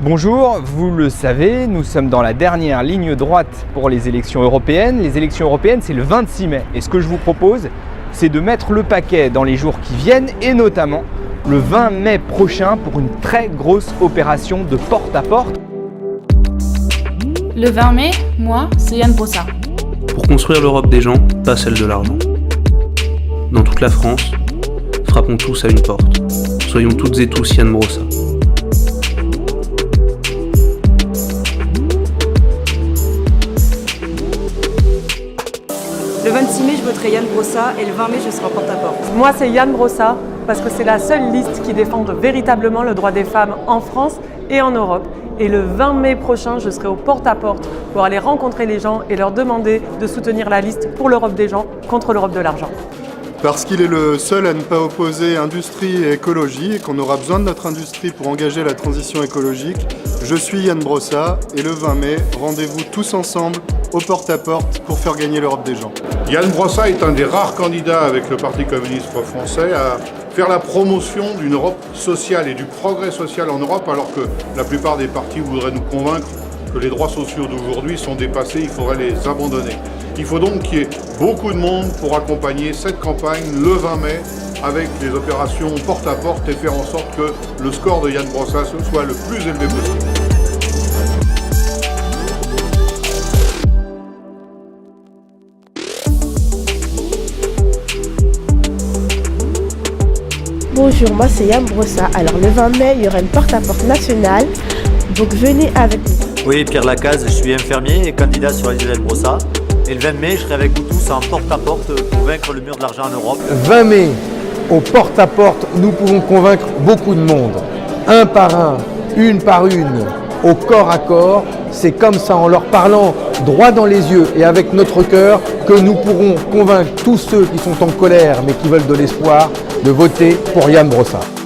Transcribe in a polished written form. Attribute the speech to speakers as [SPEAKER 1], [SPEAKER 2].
[SPEAKER 1] Bonjour, vous le savez, nous sommes dans la dernière ligne droite pour les élections européennes. Les élections européennes, c'est le 26 mai. Et ce que je vous propose, c'est de mettre le paquet dans les jours qui viennent et notamment le 20 mai prochain pour une très grosse opération de porte-à-porte.
[SPEAKER 2] Le 20 mai, moi, c'est Yann Brossard.
[SPEAKER 3] Pour construire l'Europe des gens, pas celle de l'argent. Dans toute la France, frappons tous à une porte. Soyons toutes et tous Yann Brossard.
[SPEAKER 4] Le 26 mai, je voterai Yann Brossard et le 20 mai, je serai en porte-à-porte.
[SPEAKER 5] Moi, c'est Yann Brossard parce que c'est la seule liste qui défend véritablement le droit des femmes en France et en Europe. Et le 20 mai prochain, je serai au porte-à-porte pour aller rencontrer les gens et leur demander de soutenir la liste pour l'Europe des gens contre l'Europe de l'argent.
[SPEAKER 6] Parce qu'il est le seul à ne pas opposer industrie et écologie et qu'on aura besoin de notre industrie pour engager la transition écologique. Je suis Yann Brossard et le 20 mai, rendez-vous tous ensemble au porte-à-porte pour faire gagner l'Europe des gens.
[SPEAKER 7] Yann Brossard est un des rares candidats avec le Parti communiste français à faire la promotion d'une Europe sociale et du progrès social en Europe, alors que la plupart des partis voudraient nous convaincre que les droits sociaux d'aujourd'hui sont dépassés, il faudrait les abandonner. Il faut donc qu'il y ait beaucoup de monde pour accompagner cette campagne le 20 mai avec des opérations porte-à-porte et faire en sorte que le score de Yann Brossard soit le plus élevé possible.
[SPEAKER 8] Bonjour, moi c'est Yann Brossard. Alors le 20 mai, il y aura une porte-à-porte nationale, donc venez avec nous.
[SPEAKER 9] Oui, Pierre Lacaze, je suis infirmier et candidat sur les Yann Brossard. Et le 20 mai, je serai avec vous tous en porte-à-porte pour vaincre le mur de l'argent en Europe.
[SPEAKER 10] 20 mai, au porte-à-porte, nous pouvons convaincre beaucoup de monde. Un par un, une par une, au corps à corps. C'est comme ça, en leur parlant droit dans les yeux et avec notre cœur, que nous pourrons convaincre tous ceux qui sont en colère mais qui veulent de l'espoir de voter pour Yann Brossard.